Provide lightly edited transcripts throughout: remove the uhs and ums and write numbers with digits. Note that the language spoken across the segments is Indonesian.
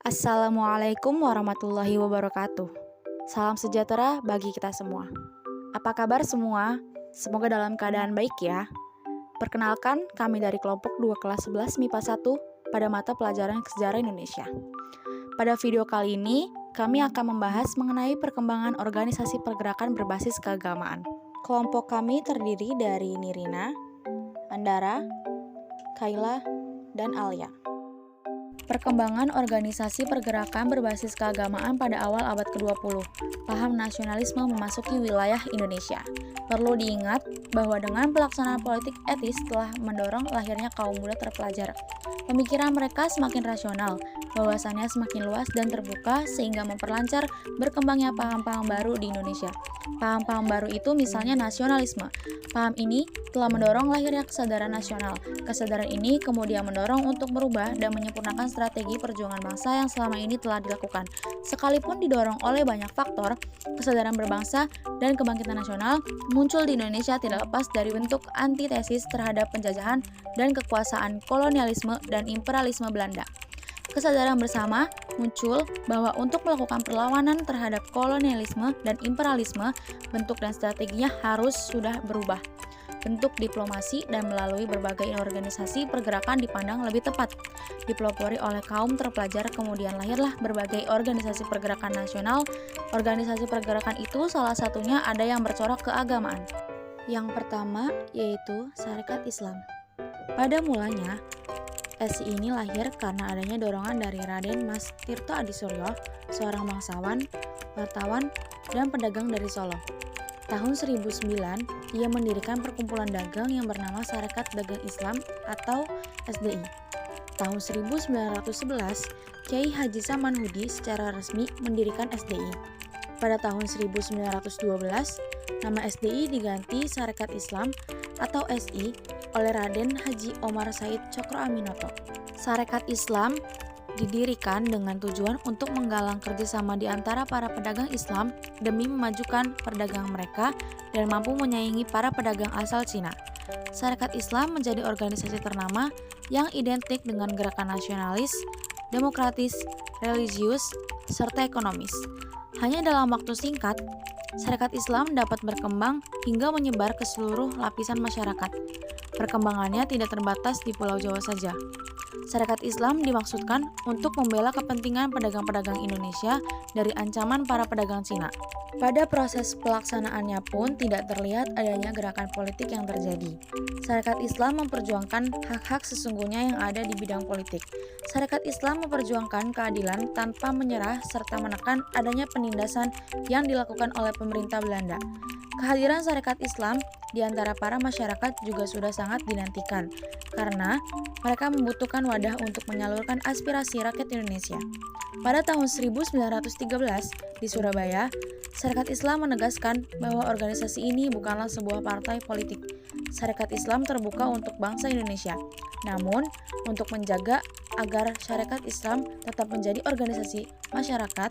Assalamualaikum warahmatullahi wabarakatuh. Salam sejahtera bagi kita semua. Apa kabar semua? Semoga dalam keadaan baik ya. Perkenalkan, kami dari kelompok 2 kelas 11 MIPA 1 pada mata pelajaran Sejarah Indonesia. Pada video kali ini, kami akan membahas mengenai perkembangan organisasi pergerakan berbasis keagamaan. Kelompok kami terdiri dari Nirina, Andara, Kaila, dan Alia. Perkembangan organisasi pergerakan berbasis keagamaan pada awal abad ke-20. Paham nasionalisme memasuki wilayah Indonesia. Perlu diingat bahwa dengan pelaksanaan politik etis telah mendorong lahirnya kaum muda terpelajar. Pemikiran mereka semakin rasional, wawasannya semakin luas dan terbuka sehingga memperlancar berkembangnya paham-paham baru di Indonesia. Paham-paham baru itu misalnya nasionalisme. Paham ini telah mendorong lahirnya kesadaran nasional. Kesadaran ini kemudian mendorong untuk merubah dan menyempurnakan strategi perjuangan bangsa yang selama ini telah dilakukan. Sekalipun didorong oleh banyak faktor, kesadaran berbangsa dan kebangkitan nasional muncul di Indonesia tidak lepas dari bentuk antitesis terhadap penjajahan dan kekuasaan kolonialisme dan imperialisme Belanda. Kesadaran bersama muncul bahwa untuk melakukan perlawanan terhadap kolonialisme dan imperialisme, bentuk dan strateginya harus sudah berubah. Bentuk diplomasi dan melalui berbagai organisasi pergerakan dipandang lebih tepat. Dipelopori oleh kaum terpelajar, kemudian lahirlah berbagai organisasi pergerakan nasional. Organisasi pergerakan itu salah satunya ada yang bercorak keagamaan. Yang pertama yaitu Sarekat Islam. Pada mulanya, SI ini lahir karena adanya dorongan dari Raden Mas Tirto Adisuryo, seorang bangsawan, wartawan, dan pedagang dari Solo. Tahun 1009, ia mendirikan perkumpulan dagang yang bernama Sarekat Dagang Islam atau SDI. Tahun 1911, Kiai Haji Samanhudi secara resmi mendirikan SDI. Pada tahun 1912, nama SDI diganti Sarekat Islam atau SI oleh Raden Haji Omar Said Cokro Aminoto. Sarekat Islam didirikan dengan tujuan untuk menggalang kerjasama di antara para pedagang Islam demi memajukan perdagangan mereka dan mampu menyaingi para pedagang asal Cina. Sarekat Islam menjadi organisasi ternama yang identik dengan gerakan nasionalis, demokratis, religius, serta ekonomis. Hanya dalam waktu singkat, Sarekat Islam dapat berkembang hingga menyebar ke seluruh lapisan masyarakat. Perkembangannya tidak terbatas di Pulau Jawa saja. Sarekat Islam dimaksudkan untuk membela kepentingan pedagang-pedagang Indonesia dari ancaman para pedagang Cina. Pada proses pelaksanaannya pun tidak terlihat adanya gerakan politik yang terjadi. Sarekat Islam memperjuangkan hak-hak sesungguhnya yang ada di bidang politik. Sarekat Islam memperjuangkan keadilan tanpa menyerah serta menekan adanya penindasan yang dilakukan oleh pemerintah Belanda. Kehadiran Sarekat Islam di antara para masyarakat juga sudah sangat dinantikan karena mereka membutuhkan wadah untuk menyalurkan aspirasi rakyat Indonesia. Pada tahun 1913 di Surabaya, Sarekat Islam menegaskan bahwa organisasi ini bukanlah sebuah partai politik. Sarekat Islam terbuka untuk bangsa Indonesia. Namun, untuk menjaga agar Sarekat Islam tetap menjadi organisasi masyarakat,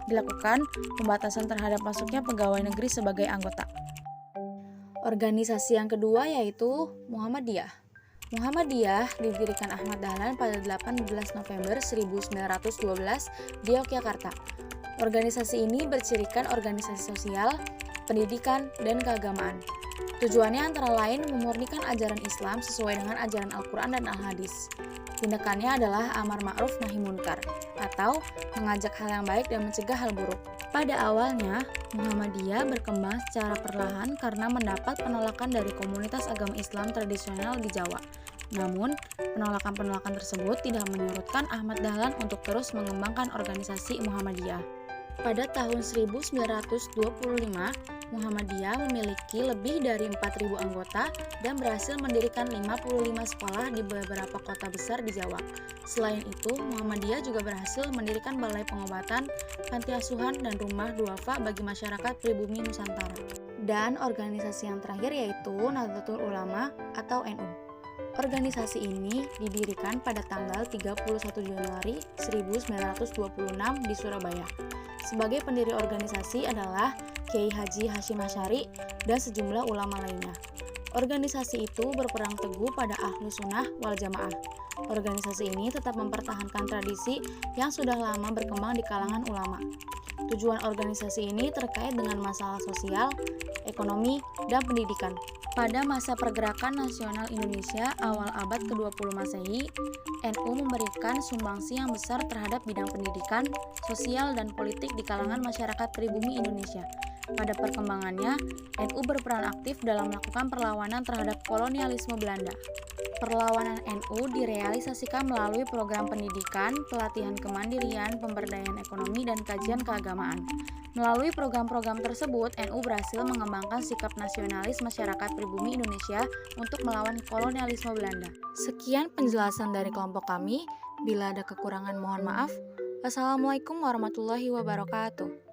dilakukan pembatasan terhadap masuknya pegawai negeri sebagai anggota. Organisasi yang kedua yaitu Muhammadiyah. Muhammadiyah didirikan Ahmad Dahlan pada 18 November 1912 di Yogyakarta. Organisasi ini bercirikan organisasi sosial, pendidikan, dan keagamaan. Tujuannya antara lain memurnikan ajaran Islam sesuai dengan ajaran Al-Quran dan Al-Hadis. Tindakannya adalah amar ma'ruf nahi munkar atau mengajak hal yang baik dan mencegah hal buruk. Pada awalnya, Muhammadiyah berkembang secara perlahan karena mendapat penolakan dari komunitas agama Islam tradisional di Jawa. Namun, penolakan-penolakan tersebut tidak menyurutkan Ahmad Dahlan untuk terus mengembangkan organisasi Muhammadiyah. Pada tahun 1925, Muhammadiyah memiliki lebih dari 4.000 anggota dan berhasil mendirikan 55 sekolah di beberapa kota besar di Jawa. Selain itu, Muhammadiyah juga berhasil mendirikan balai pengobatan, panti asuhan, dan rumah duafa bagi masyarakat pribumi Nusantara. Dan organisasi yang terakhir yaitu Nahdlatul Ulama atau NU. Organisasi ini didirikan pada tanggal 31 Januari 1926 di Surabaya. Sebagai pendiri organisasi adalah Kiai Haji Hasyim Asy'ari dan sejumlah ulama lainnya. Organisasi itu berpegang teguh pada Ahlus Sunnah wal Jamaah. Organisasi ini tetap mempertahankan tradisi yang sudah lama berkembang di kalangan ulama. Tujuan organisasi ini terkait dengan masalah sosial, ekonomi, dan pendidikan. Pada masa pergerakan nasional Indonesia awal abad ke-20 Masehi, NU memberikan sumbangsi yang besar terhadap bidang pendidikan, sosial, dan politik di kalangan masyarakat pribumi Indonesia. Pada perkembangannya, NU berperan aktif dalam melakukan perlawanan terhadap kolonialisme Belanda. Perlawanan NU direalisasikan melalui program pendidikan, pelatihan kemandirian, pemberdayaan ekonomi, dan kajian keagamaan. Melalui program-program tersebut, NU berhasil mengembangkan sikap nasionalis masyarakat pribumi Indonesia untuk melawan kolonialisme Belanda. Sekian penjelasan dari kelompok kami. Bila ada kekurangan mohon maaf. Wassalamualaikum warahmatullahi wabarakatuh.